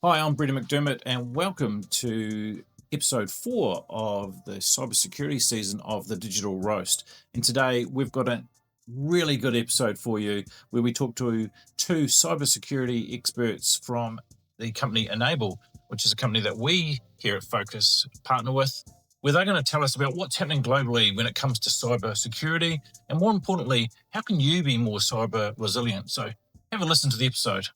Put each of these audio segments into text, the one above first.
Hi, I'm Brendon McDermott, and welcome to episode 4 of the cybersecurity season of the Digital Roast. And today we've got a really good episode for you where we talk to two cybersecurity experts from the company Enable, which is a company that we here at Focus partner with, where they're going to tell us about what's happening globally when it comes to cybersecurity, and more importantly, how can you be more cyber resilient? So have a listen to the episode.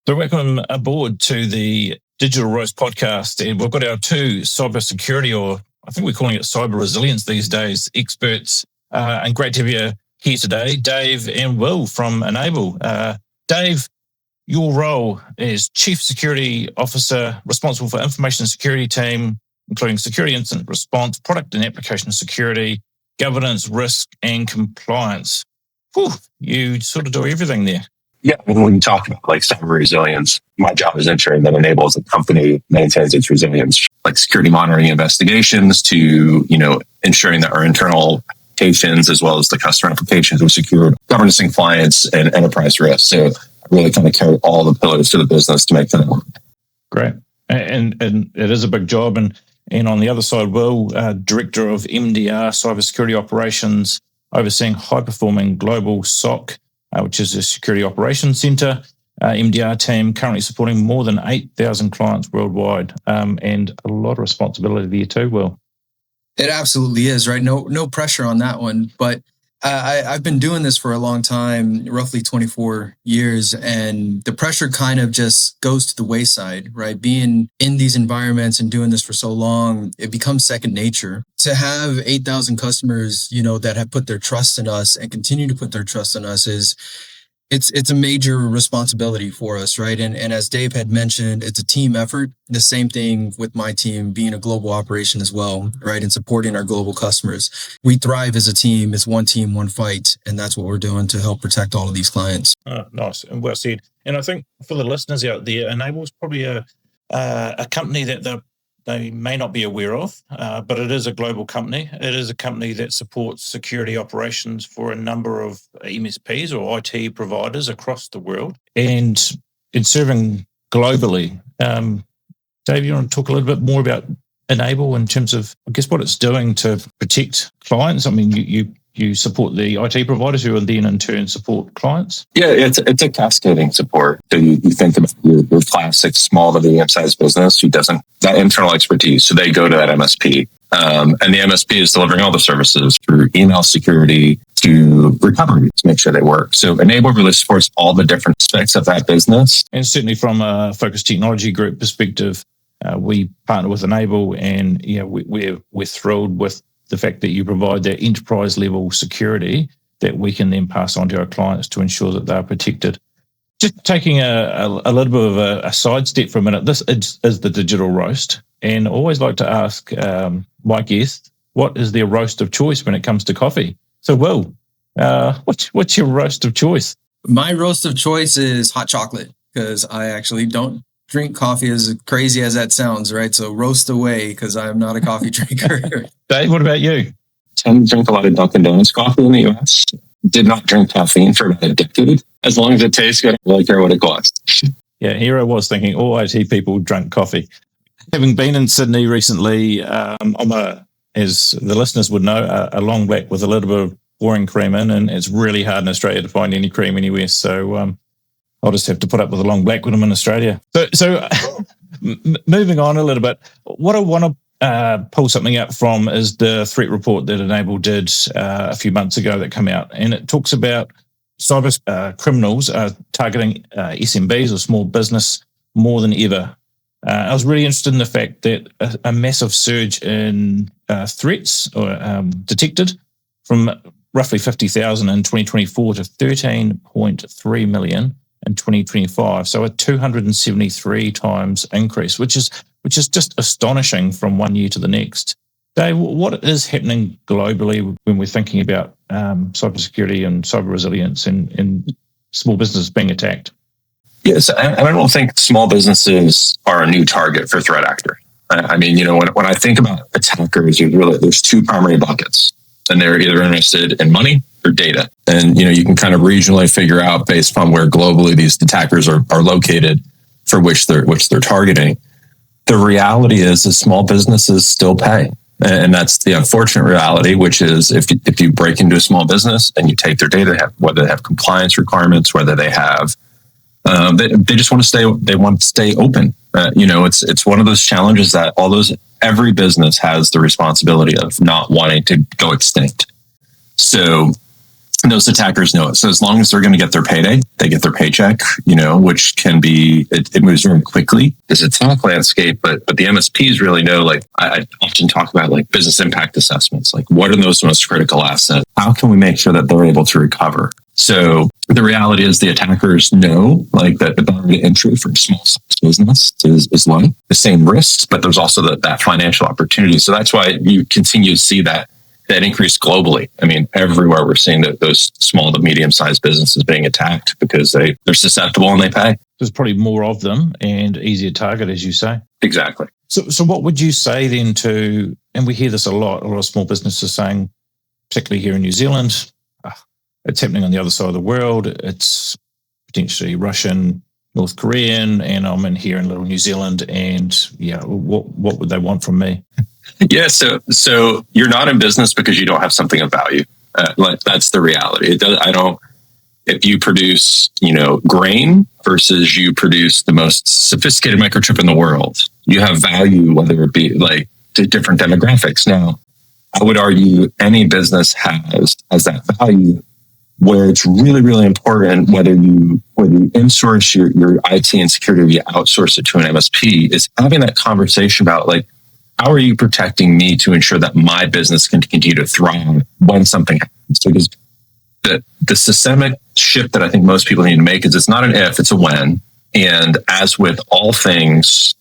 So welcome aboard to the Digital Roast podcast, and we've got our two cybersecurity, or I think we're calling it cyber resilience these days, experts, and great to have you here today, Dave and Will from Enable. Dave, your role is Chief Security Officer, responsible for information security team, including security incident response, product and application security, governance, risk, and compliance. Whew, you sort of do everything there. Yeah, and when you talk about like cyber resilience, my job is ensuring that Enable as a company maintains its resilience, like security monitoring investigations to, ensuring that our internal applications as well as the customer applications are secure, governance and compliance, and enterprise risk. So I really kind of carry all the pillars to the business to make that work. Great. And it is a big job. And on the other side, Will, Director of MDR Cybersecurity Operations, overseeing high-performing global SOC, which is a Security Operations Center, MDR team, currently supporting more than 8,000 clients worldwide, and a lot of responsibility there too, Will. It absolutely is, right? No pressure on that one. But I've been doing this for a long time, roughly 24 years, and the pressure kind of just goes to the wayside, right? Being in these environments and doing this for so long, it becomes second nature. To have 8,000 customers, that have put their trust in us and continue to put their trust in us it's a major responsibility for us, right? And as Dave had mentioned, it's a team effort. The same thing with my team being a global operation as well, right? And supporting our global customers. We thrive as a team. It's one team, one fight. And that's what we're doing to help protect all of these clients. Oh, nice and well said. And I think for the listeners out there, Enable is probably a company that they may not be aware of, but it is a global company. It is a company that supports security operations for a number of MSPs or IT providers across the world, and it's serving globally. Dave, you want to talk a little bit more about Enable in terms of, I guess, what it's doing to protect clients? I mean, you support the IT providers who then in turn support clients? Yeah, it's a cascading support. So you think about your classic small to medium-sized business who doesn't that internal expertise. So they go to that MSP. And the MSP is delivering all the services through email security to recovery to make sure they work. So Enable really supports all the different aspects of that business. And certainly from a Focus Technology Group perspective, we partner with Enable, and we're thrilled with the fact that you provide that enterprise level security that we can then pass on to our clients to ensure that they're protected. Just taking a little bit of a sidestep for a minute, this is the Digital Roast, and I always like to ask my guests, what is their roast of choice when it comes to coffee? So Will, what's your roast of choice? My roast of choice is hot chocolate, because I actually don't drink coffee, as crazy as that sounds, right? So roast away, because I'm not a coffee drinker. Dave, what about you? Tend to drink a lot of Dunkin' Donuts coffee in the US. Did not drink caffeine for about a decade. As long as it tastes good, I don't really care what it costs. Yeah, here I was thinking all IT people drank coffee. Having been in Sydney recently, I'm as the listeners would know, a long black with a little bit of pouring cream in, and it's really hard in Australia to find any cream anywhere. So I'll just have to put up with a long black when I'm in Australia. So moving on a little bit, what I want to pull something up from is the threat report that Enable did a few months ago that came out, and it talks about cyber criminals targeting SMBs or small business more than ever. I was really interested in the fact that a massive surge in threats detected from roughly 50,000 in 2024 to 13.3 million in 2025, so a 273 times increase, which is just astonishing from one year to the next. Dave, what is happening globally when we're thinking about cybersecurity and cyber resilience and small businesses being attacked? Yes, and I don't think small businesses are a new target for threat actors. I mean, when I think about attackers, there's two primary buckets, and they're either interested in money or data. And, you can kind of regionally figure out based upon where globally these attackers are located for which they're targeting. The reality is that small businesses still pay. And that's the unfortunate reality, which is if you break into a small business and you take their data, whether they have compliance requirements, whether they have, they just want to stay, they want to stay open. It's one of those challenges that every business has the responsibility of not wanting to go extinct. So those attackers know it. So as long as they're going to get their payday, they get their paycheck, which can be, it moves very quickly. There's a tech landscape, but the MSPs really know, like I often talk about like business impact assessments, like what are those most critical assets? How can we make sure that they're able to recover? So the reality is the attackers know like that the barrier to entry for a small business is low, the same risks, but there's also that financial opportunity. So that's why you continue to see that increase globally. I mean, everywhere we're seeing those small to medium-sized businesses being attacked because they're susceptible and they pay. There's probably more of them and easier target, as you say. Exactly. So what would you say then to, and we hear this a lot of small businesses saying, particularly here in New Zealand, it's happening on the other side of the world. It's potentially Russian, North Korean, and I'm in here in little New Zealand. And what would they want from me? Yeah, so you're not in business because you don't have something of value. That's the reality. If you produce, grain versus you produce the most sophisticated microchip in the world, you have value, whether it be like to different demographics. Now, I would argue any business has that value where it's really, really important whether you insource your IT and security or you outsource it to an MSP is having that conversation about like, how are you protecting me to ensure that my business can continue to thrive when something happens? Because the systemic shift that I think most people need to make is it's not an if, it's a when. And as with all things,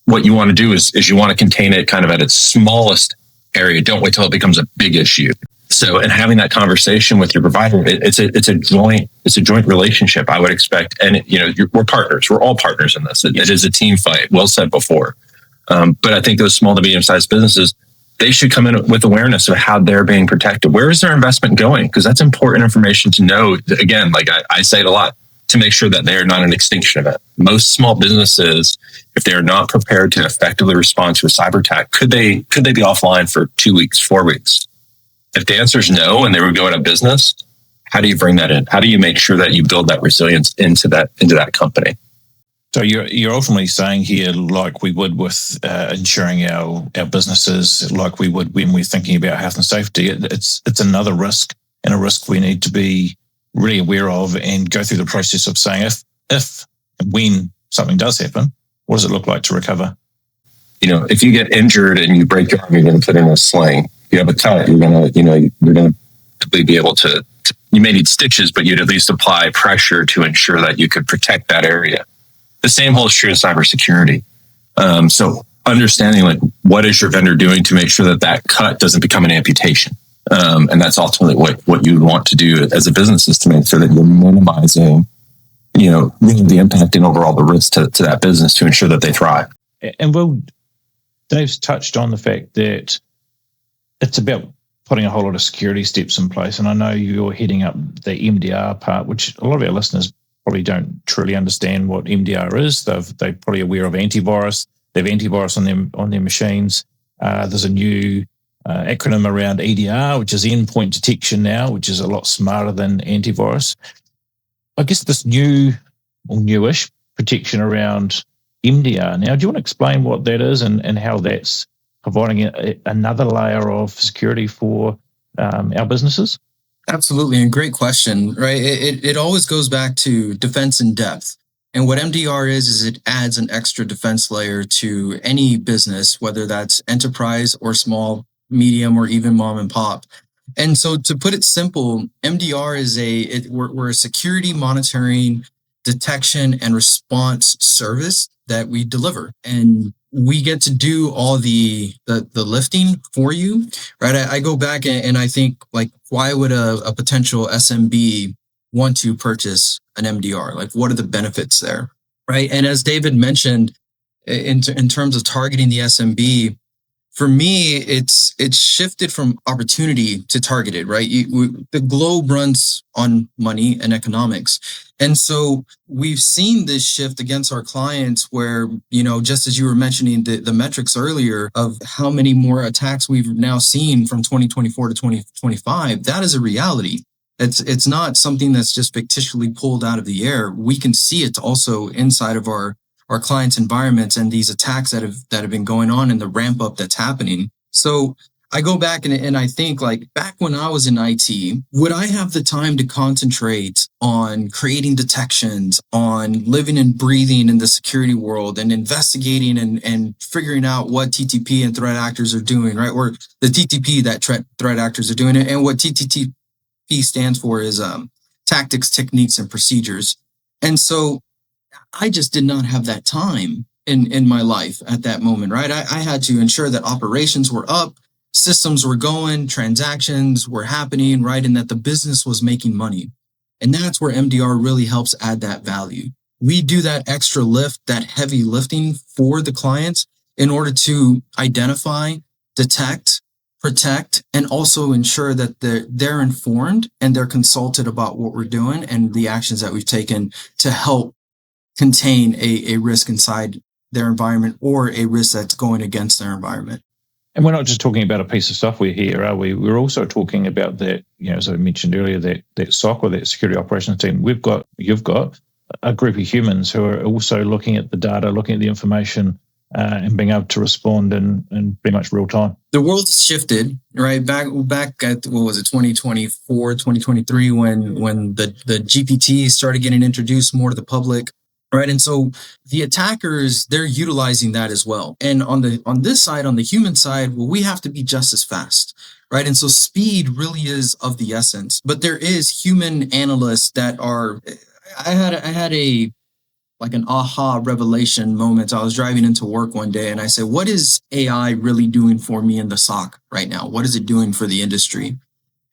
what you want to do is you want to contain it kind of at its smallest area. Don't wait till it becomes a big issue. So, and having that conversation with your provider, it's a joint relationship. I would expect, and we're partners. We're all partners in this. It is a team fight. Well said before. But I think those small to medium-sized businesses, they should come in with awareness of how they're being protected. Where is their investment going? Because that's important information to know. Again, like I say it a lot, to make sure that they are not an extinction event. Most small businesses, if they are not prepared to effectively respond to a cyber attack, could they be offline for 2 weeks, 4 weeks? If the answer is no, and they would go out of business, how do you bring that in? How do you make sure that you build that resilience into that company? So you're ultimately saying here, like we would with insuring our businesses, like we would when we're thinking about health and safety, it's another risk, and a risk we need to be really aware of and go through the process of saying if and when something does happen, what does it look like to recover? If you get injured and you break your arm, you're going to put in a sling. If you have a cut, you're going to be able to. You may need stitches, but you'd at least apply pressure to ensure that you could protect that area. The same holds true in cybersecurity. So understanding like what is your vendor doing to make sure that cut doesn't become an amputation. And that's ultimately what you want to do as a business is to make sure that you're minimizing, really the impact and overall the risk to that business to ensure that they thrive. And Will, Dave's touched on the fact that it's about putting a whole lot of security steps in place. And I know you're heading up the MDR part, which a lot of our listeners probably don't truly understand what MDR is. They're probably aware of antivirus. They have antivirus on their machines. There's a new acronym around EDR, which is endpoint detection now, which is a lot smarter than antivirus. I guess this new or newish protection around MDR. Now, do you want to explain what that is and how that's providing another layer of security for our businesses? Absolutely. And great question, right? It always goes back to defense in depth. And what MDR is it adds an extra defense layer to any business, whether that's enterprise or small, medium, or even mom and pop. And so to put it simple, MDR is we're a security monitoring, detection, and response service that we deliver. And we get to do all the lifting for you, right? I go back and I think, like, why would a potential SMB want to purchase an MDR? Like, what are the benefits there, right? And as David mentioned, in terms of targeting the SMB, For me, it's shifted from opportunity to targeted, right? The globe runs on money and economics. And so we've seen this shift against our clients where, just as you were mentioning the metrics earlier of how many more attacks we've now seen from 2024 to 2025, that is a reality. It's not something that's just fictitiously pulled out of the air. We can see it also inside of our clients' environments and these attacks that have been going on and the ramp up that's happening. So I go back and I think, like, back when I was in IT, would I have the time to concentrate on creating detections, on living and breathing in the security world and investigating and figuring out what TTP and threat actors are doing, right? Or the TTP that threat actors are doing, and what TTP stands for is tactics, techniques, and procedures. And so I just did not have that time in my life at that moment, right? I had to ensure that operations were up, systems were going, transactions were happening, right? And that the business was making money. And that's where MDR really helps add that value. We do that extra lift, that heavy lifting for the clients in order to identify, detect, protect, and also ensure that they're informed and they're consulted about what we're doing and the actions that we've taken to help contain a risk inside their environment or a risk that's going against their environment. And we're not just talking about a piece of software here, are we? We're also talking about that, as I mentioned earlier, that SOC or that security operations team. You've got a group of humans who are also looking at the data, looking at the information, and being able to respond in pretty much real time. The world has shifted, right? Back at, 2024, 2023, when the GPT started getting introduced more to the public. Right. And so the attackers, they're utilizing that as well. And on this side, on the human side, well, we have to be just as fast. Right. And so speed really is of the essence. But there is human analysts that are, I had an aha revelation moment. I was driving into work one day and I said, what is AI really doing for me in the SOC right now? What is it doing for the industry?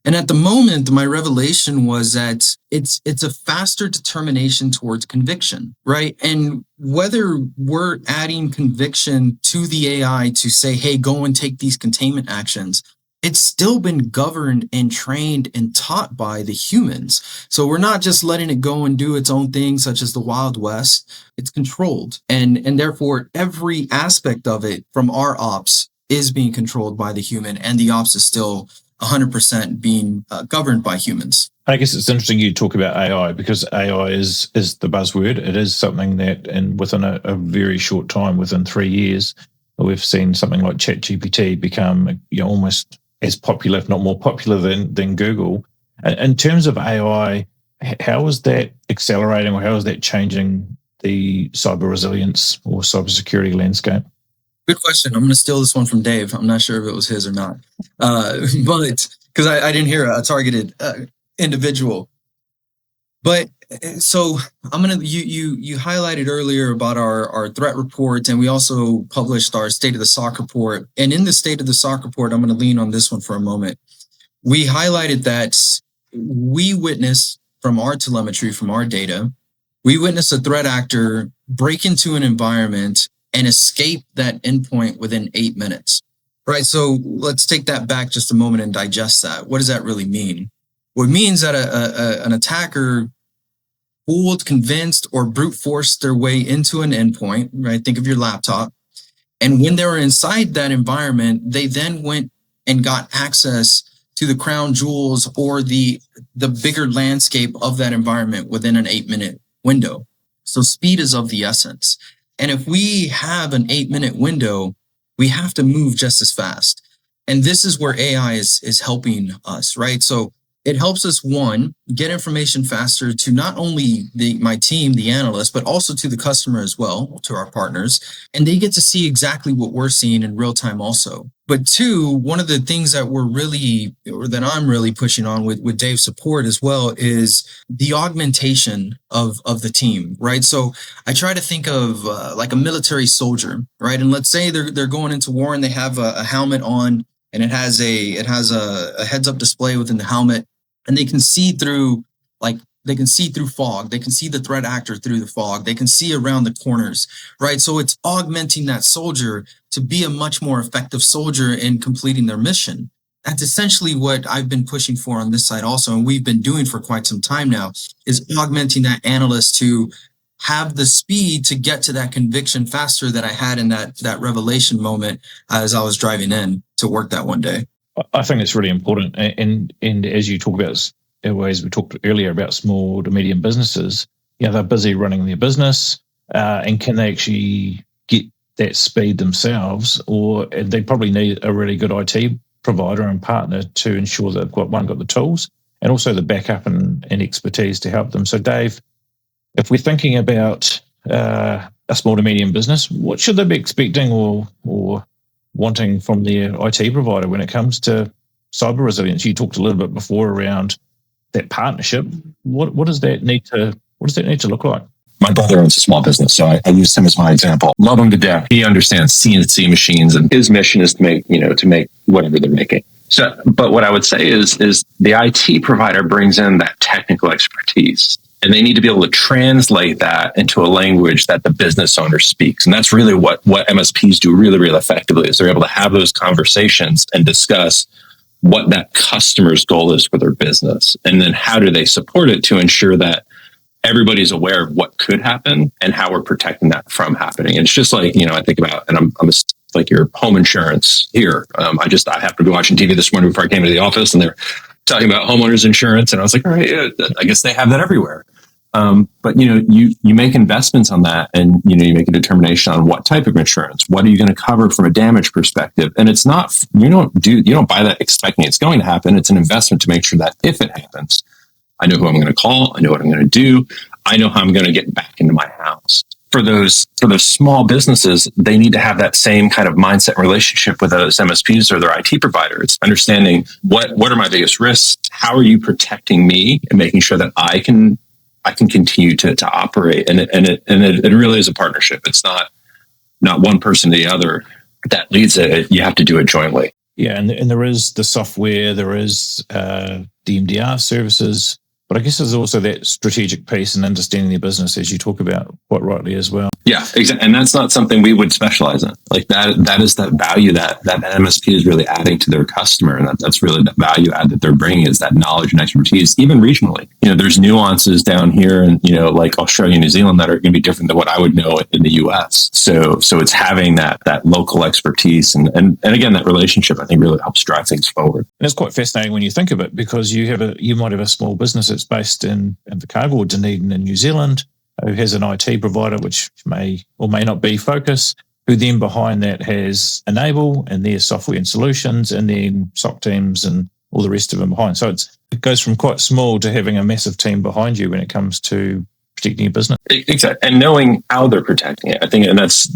And at the moment, my revelation was that it's a faster determination towards conviction, right? And whether we're adding conviction to the AI to say, hey, go and take these containment actions, it's still been governed and trained and taught by the humans. So we're not just letting it go and do its own thing, such as the Wild West. It's controlled. And therefore, every aspect of it from our ops is being controlled by the human, and the ops is still 100% being governed by humans. I guess it's interesting you talk about AI, because AI is the buzzword. It is something that, and within a very short time, within 3 years, we've seen something like ChatGPT become almost as popular, if not more popular than Google. In terms of AI, how is that accelerating, or how is that changing the cyber resilience or cybersecurity landscape? Good question. I'm going to steal this one from Dave. I'm not sure if it was his or not, but because I didn't hear a targeted individual. But so I'm going to, you highlighted earlier about our threat report, and we also published our State of the SOC report. And in the State of the SOC report, I'm going to lean on this one for a moment. We highlighted that we witnessed from our telemetry, from our data, we witnessed a threat actor break into an environment and escape that endpoint within 8 minutes, right? So let's take that back just a moment and digest that. What does that really mean? Well, it means that an attacker fooled, convinced, or brute forced their way into an endpoint, right? Think of your laptop. And when they were inside that environment, they then went and got access to the crown jewels or the bigger landscape of that environment within an 8-minute window. So speed is of the essence. And if we have an 8-minute window, we have to move just as fast. And this is where AI is helping us, right? So it helps us, one, get information faster to not only my team, the analysts, but also to the customer as well, to our partners. And they get to see exactly what we're seeing in real time also. But two, one of the things that I'm really pushing on with Dave's support as well is the augmentation of the team, right? So I try to think of like a military soldier, right? And let's say they're going into war and they have a helmet on, and it has a heads up display within the helmet. And they can see through like They can see through fog. They can see the threat actor through the fog. They can see around the corners, right? So it's augmenting that soldier to be a much more effective soldier in completing their mission. That's essentially what I've been pushing for on this side also, and we've been doing for quite some time now, is augmenting that analyst to have the speed to get to that conviction faster than I had in that revelation moment as I was driving in to work that one day. I think it's really important. And as you talk about, as we talked earlier about small to medium businesses, they're busy running their business, and can they actually get that speed themselves, or they probably need a really good IT provider and partner to ensure that they've got the tools and also the backup and expertise to help them. So Dave, if we're thinking about a small to medium business, what should they be expecting or wanting from their IT provider when it comes to cyber resilience? You talked a little bit before around that partnership. What does that need to look like? My brother owns a small business, so I use him as my example. Love him to death. He understands CNC machines, and his mission is to make whatever they're making. So, but what I would say is the IT provider brings in that technical expertise, and they need to be able to translate that into a language that the business owner speaks. And that's really what MSPs do really, really effectively, is they're able to have those conversations and discuss what that customer's goal is for their business. And then how do they support it to ensure that everybody's aware of what could happen and how we're protecting that from happening. And it's just like, I think about, and I'm like your home insurance here. I happened to be watching TV this morning before I came to the office, and they're talking about homeowners insurance. And I was like, all right, I guess they have that everywhere. But you make investments on that, and you make a determination on what type of insurance, what are you going to cover from a damage perspective. And it's not, you don't buy that expecting it's going to happen. It's an investment to make sure that if it happens, I know who I'm going to call. I know what I'm going to do. I know how I'm going to get back into my house. For those small businesses, they need to have that same kind of mindset and relationship with those MSPs or their IT providers, understanding what are my biggest risks? How are you protecting me and making sure that I can continue to operate? And it really is a partnership. It's not one person to the other that leads it. You have to do it jointly. Yeah, and there is the software, there is the MDR services, but I guess there's also that strategic piece and understanding the business, as you talk about quite rightly as well. Yeah, exactly. And that's not something we would specialize in. Like that is that value that MSP is really adding to their customer. And that's really the value add that they're bringing, is that knowledge and expertise, even regionally. There's nuances down here and, like Australia, New Zealand, that are going to be different than what I would know in the US. So it's having that local expertise and again, that relationship, I think, really helps drive things forward. And it's quite fascinating when you think of it, because you might have a small business that's based in Invercargill or Dunedin in New Zealand, who has an IT provider which may or may not be Focus, who then behind that has Enable and their software and solutions, and then SOC teams and all the rest of them behind. So it goes from quite small to having a massive team behind you when it comes to protecting your business. Exactly. And knowing how they're protecting it. I think, and that's,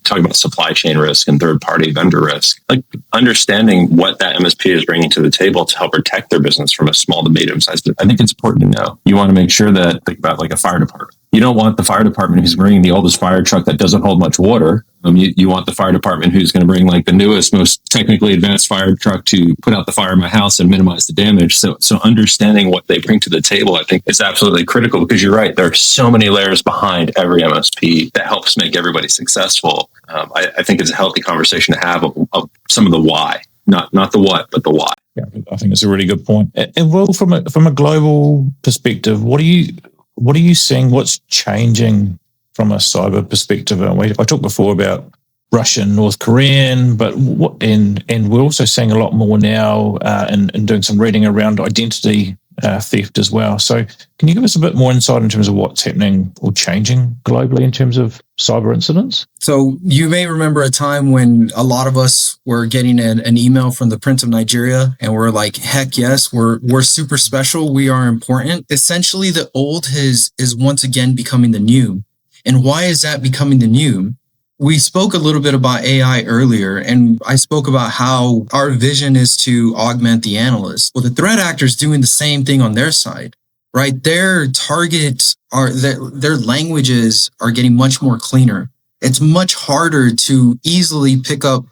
talking about supply chain risk and third-party vendor risk, like understanding what that MSP is bringing to the table to help protect their business from a small to medium size. I think it's important to know. You want to make sure that, think about like a fire department. You don't want the fire department who's bringing the oldest fire truck that doesn't hold much water. You want the fire department who's going to bring like the newest, most technically advanced fire truck to put out the fire in my house and minimize the damage. So understanding what they bring to the table, I think, is absolutely critical, because you're right. There are so many layers behind every MSP that helps make everybody successful. I think it's a healthy conversation to have of some of the why, not the what, but the why. Yeah, I think it's a really good point. And Will, from a global perspective, what are you seeing? What's changing from a cyber perspective? I talked before about Russian, North Korean, but and we're also seeing a lot more now and doing some reading around identity theft as well. So can you give us a bit more insight in terms of what's happening or changing globally in terms of cyber incidents? So you may remember a time when a lot of us were getting an email from the Prince of Nigeria, and we're like, heck yes, we're super special. We are important. Essentially, the old is once again becoming the new. And why is that becoming the new? We spoke a little bit about AI earlier, and I spoke about how our vision is to augment the analyst. Well, the threat actors doing the same thing on their side, right? Their targets their languages are getting much more cleaner. It's much harder to easily pick up,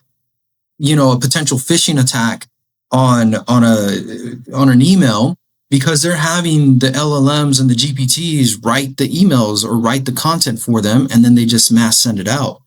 a potential phishing attack on an email because they're having the LLMs and the GPTs write the emails or write the content for them, and then they just mass send it out.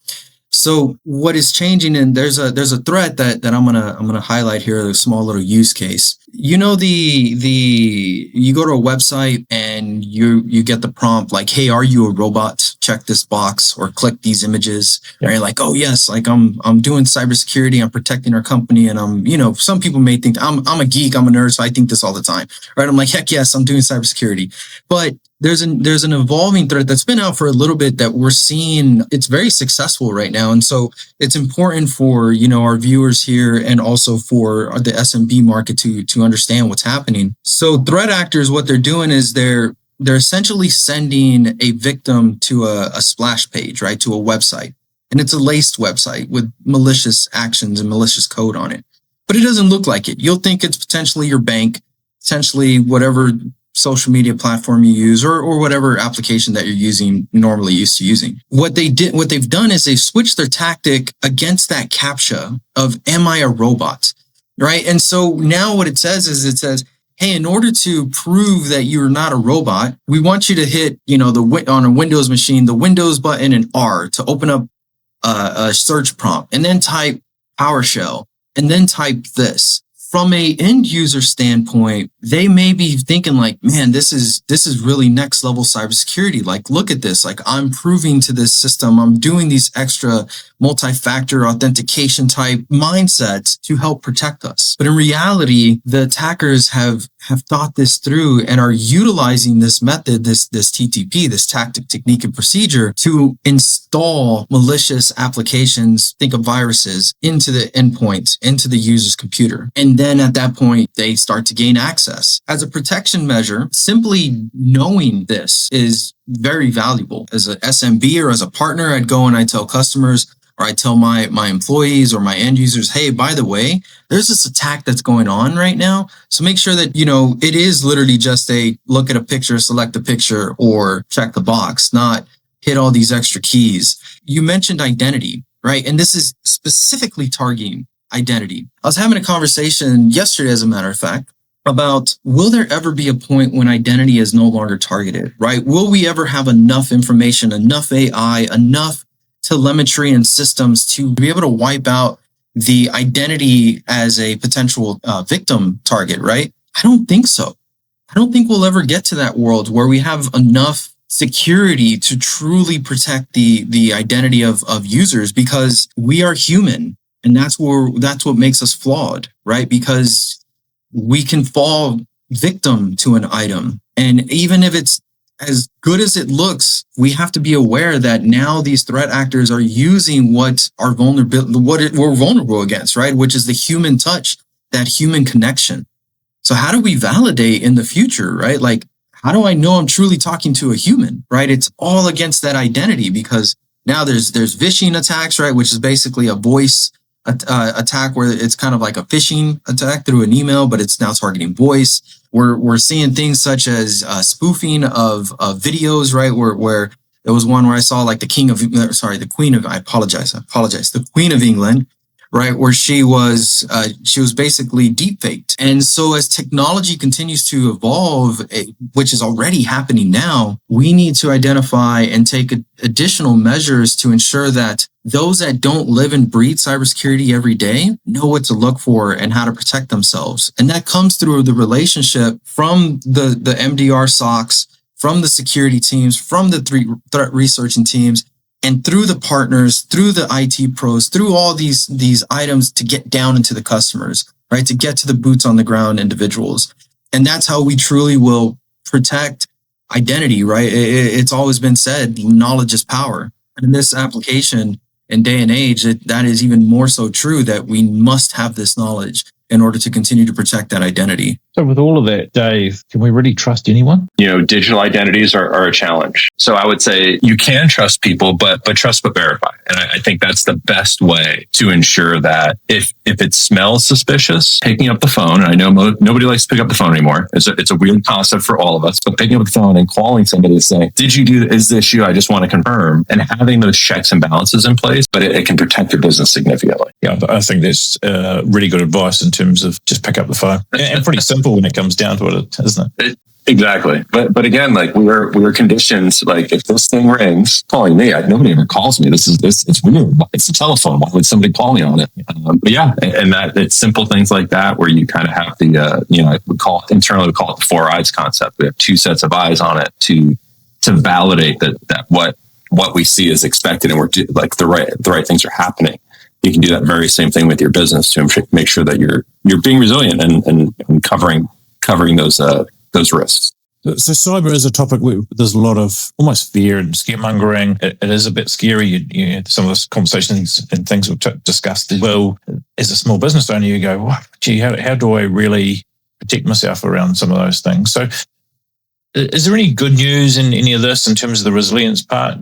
So what is changing, and there's a threat that I'm gonna highlight here, a small little use case. You know, you go to a website and you get the prompt like, hey, are you a robot? Check this box or click these images. Yeah. Right? Like, oh yes, like I'm doing cybersecurity, I'm protecting our company, and some people may think I'm a geek, I'm a nerd, so I think this all the time. Right? I'm like, heck yes, I'm doing cybersecurity. But there's an evolving threat that's been out for a little bit that we're seeing. It's very successful right now. And so it's important for, our viewers here and also for the SMB market to understand what's happening. So threat actors, what they're doing is they're essentially sending a victim to a splash page, right? To a website. And it's a laced website with malicious actions and malicious code on it. But it doesn't look like it. You'll think it's potentially your bank, potentially whatever social media platform you use or whatever application that you're normally used to using. What they've done is they've switched their tactic against that CAPTCHA of, am I a robot? Right? And so now what it says, hey, in order to prove that you're not a robot, we want you to hit, on a Windows machine, the Windows button and R to open up a search prompt, and then type PowerShell, and then type this. From a end user standpoint, they may be thinking like, man, this is really next level cybersecurity. Like, look at this. Like, I'm proving to this system, I'm doing these extra multi-factor authentication type mindsets to help protect us. But in reality, the attackers have thought this through and are utilizing this method, this TTP, this tactic, technique, and procedure to install malicious applications, think of viruses, into the endpoints, into the user's computer. And then at that point, they start to gain access. As a protection measure, simply knowing this is very valuable. As an SMB or as a partner, I'd go and I tell customers, or I tell my employees or my end users, hey, by the way, there's this attack that's going on right now. So make sure that, it is literally just a look at a picture, select a picture, or check the box, not hit all these extra keys. You mentioned identity, right? And this is specifically targeting identity. I was having a conversation yesterday, as a matter of fact, about will there ever be a point when identity is no longer targeted, right? Will we ever have enough information, enough AI, enough telemetry and systems to be able to wipe out the identity as a potential victim target, right? I don't think so. I don't think we'll ever get to that world where we have enough security to truly protect the identity of users, because we are human, and that's what makes us flawed, right? Because we can fall victim to an item, and even if it's as good as it looks, we have to be aware that now these threat actors are using what we're vulnerable against, right? Which is the human touch, that human connection. So how do we validate in the future, right? Like, how do I know I'm truly talking to a human, right? It's all against that identity, because now there's phishing attacks, right? Which is basically a voice attack where it's kind of like a phishing attack through an email, but it's now targeting voice. We're seeing things such as spoofing of videos, right? Where there was one where I saw like the Queen of England, right? Where she was basically deep faked. And so as technology continues to evolve, which is already happening now, we need to identify and take additional measures to ensure that those that don't live and breathe cybersecurity every day know what to look for and how to protect themselves. And that comes through the relationship from the MDR SOCs, from the security teams, from the threat researching teams, and through the partners, through the IT pros, through all these items to get down into the customers, right? To get to the boots on the ground individuals. And that's how we truly will protect identity, right? It's always been said, knowledge is power. And in this application and day and age, that is even more so true, that we must have this knowledge in order to continue to protect that identity. So with all of that, Dave, can we really trust anyone? Digital identities are a challenge. So I would say you can trust people, but trust but verify. And I think that's the best way to ensure that if it smells suspicious, picking up the phone, and I know nobody likes to pick up the phone anymore. It's a weird concept for all of us, but picking up the phone and calling somebody to say, did you do, is this you? I just want to confirm, and having those checks and balances in place, but it can protect your business significantly. Yeah, I think that's really good advice in terms of just pick up the phone. And pretty simple. simple when it comes down to it, isn't it? Exactly. But again, like we were conditioned, like if this thing rings, calling me, nobody ever calls me. It's weird. It's a telephone. Why would somebody call me on it? But yeah, and that it's simple things like that where you kind of have the, we call it internally, we call it the 4 eyes concept. We have 2 sets of eyes on it to validate that what we see is expected and we're like the right things are happening. You can do that very same thing with your business to make sure that you're being resilient and covering those risks. So cyber is a topic where there's a lot of almost fear and scaremongering. It is a bit scary. Some of those conversations and things we've discussed as well. As a small business owner, you go, well, gee, how do I really protect myself around some of those things? So is there any good news in any of this in terms of the resilience part?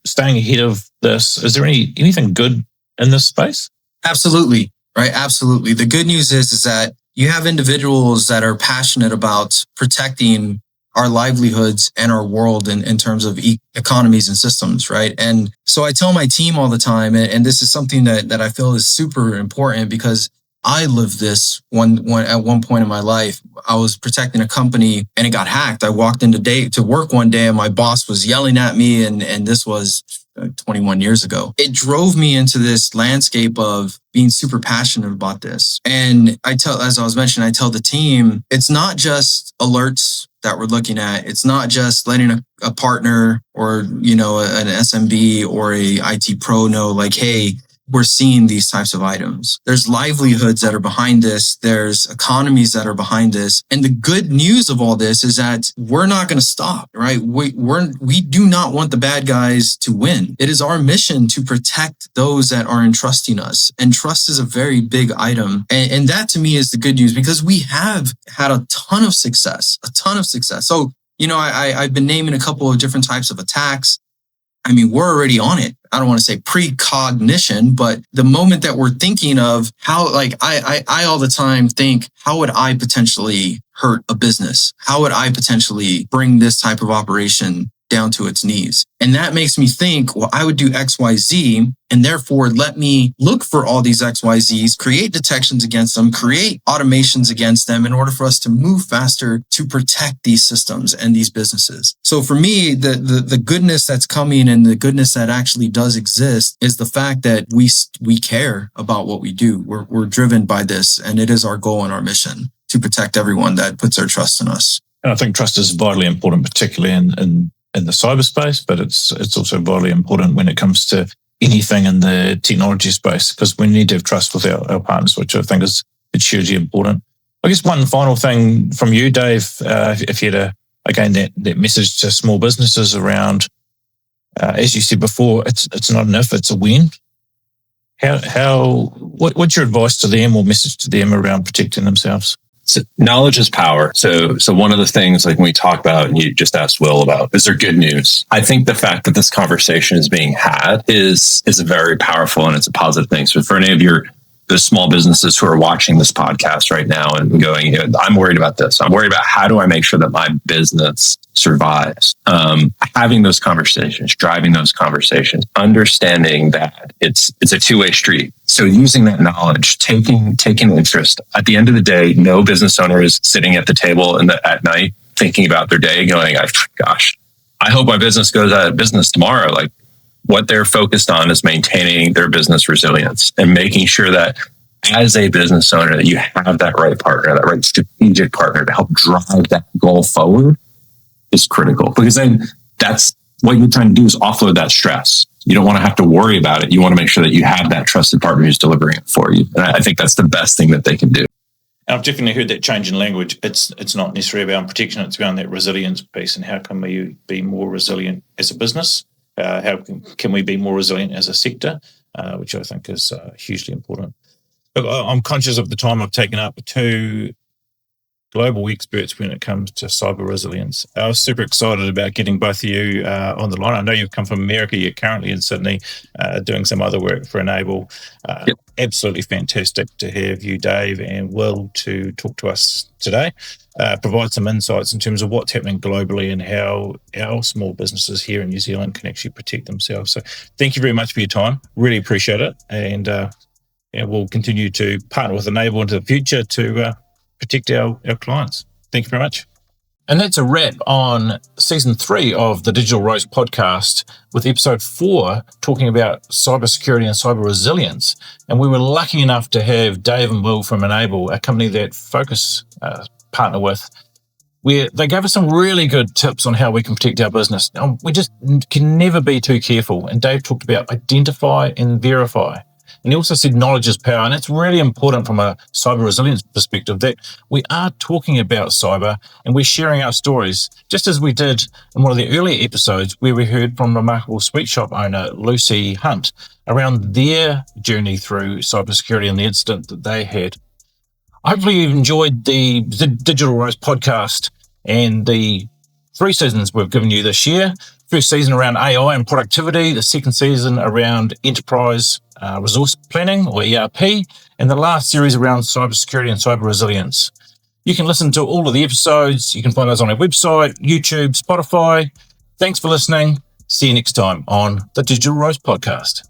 Staying ahead of this, is there anything good in this space? Absolutely. Right. Absolutely. The good news is that you have individuals that are passionate about protecting our livelihoods and our world in terms of economies and systems, right? And so I tell my team all the time, and this is something that I feel is super important because I lived this at one point in my life. I was protecting a company and it got hacked. I walked to work one day and my boss was yelling at me, and this was 21 years ago. It drove me into this landscape of being super passionate about this. And as I was mentioning, I tell the team, it's not just alerts that we're looking at. It's not just letting a partner or, an SMB or a IT pro know like, hey, we're seeing these types of items. There's livelihoods that are behind this. There's economies that are behind this. And the good news of all this is that we're not going to stop, right? We do not want the bad guys to win. It is our mission to protect those that are entrusting us. And trust is a very big item. And that to me is the good news because we have had a ton of success. So, I've been naming a couple of different types of attacks. I mean, we're already on it. I don't want to say precognition, but the moment that we're thinking of how, like, I all the time think, how would I potentially hurt a business? How would I potentially bring this type of operation down to its knees? And that makes me think, well, I would do X, Y, Z, and therefore let me look for all these X, Y, Zs, create detections against them, create automations against them in order for us to move faster to protect these systems and these businesses. So for me, the goodness that's coming and the goodness that actually does exist is the fact that we care about what we do. We're driven by this, and it is our goal and our mission to protect everyone that puts their trust in us. And I think trust is vitally important, particularly in the cyberspace, but it's also vitally important when it comes to anything in the technology space, because we need to have trust with our partners, which I think it's hugely important. I guess one final thing from you, Dave, if you had that message to small businesses around, as you said before, it's not an if, it's a when. What's your advice to them or message to them around protecting themselves? So knowledge is power. So one of the things, like when we talk about, and you just asked Will about, is there good news? I think the fact that this conversation is being had is very powerful and it's a positive thing. So for any of the small businesses who are watching this podcast right now and going, I'm worried about this. I'm worried about how do I make sure that my business survives? Having those conversations, driving those conversations, understanding that it's a two-way street. So using that knowledge, taking interest. At the end of the day, no business owner is sitting at the table at night thinking about their day, going, gosh, I hope my business goes out of business tomorrow. Like, what they're focused on is maintaining their business resilience and making sure that as a business owner, that you have that right partner, that right strategic partner to help drive that goal forward is critical, because then that's what you're trying to do is offload that stress. You don't want to have to worry about it. You want to make sure that you have that trusted partner who's delivering it for you. And I think that's the best thing that they can do. I've definitely heard that change in language. It's not necessarily about protection, it's about that resilience piece and how can we be more resilient as a business. How can we be more resilient as a sector, which I think is hugely important. Look, I'm conscious of the time I've taken up to global experts when it comes to cyber resilience. I was super excited about getting both of you on the line. I know you've come from America. You're currently in Sydney doing some other work for Enable. Yep. Absolutely fantastic to have you, Dave, and Will to talk to us today. Provide some insights in terms of what's happening globally and how our small businesses here in New Zealand can actually protect themselves. So thank you very much for your time. Really appreciate it. And we'll continue to partner with Enable into the future to protect our clients. Thank you very much. And that's a wrap on season 3 of the Digital Roast podcast, with episode 4 talking about cybersecurity and cyber resilience. And we were lucky enough to have Dave and Will from Enable, a company that Focus partner with, where they gave us some really good tips on how we can protect our business. We just can never be too careful. And Dave talked about identify and verify. And he also said knowledge is power. And it's really important from a cyber resilience perspective that we are talking about cyber and we're sharing our stories, just as we did in one of the earlier episodes where we heard from remarkable sweet shop owner Lucy Hunt around their journey through cybersecurity and the incident that they had. Hopefully you've enjoyed the Digital Roast podcast and the 3 seasons we've given you this year. First season around AI and productivity, the second season around enterprise resource planning or ERP, and the last series around cybersecurity and cyber resilience. You can listen to all of the episodes. You can find those on our website, YouTube, Spotify. Thanks for listening. See you next time on the Digital Roast podcast.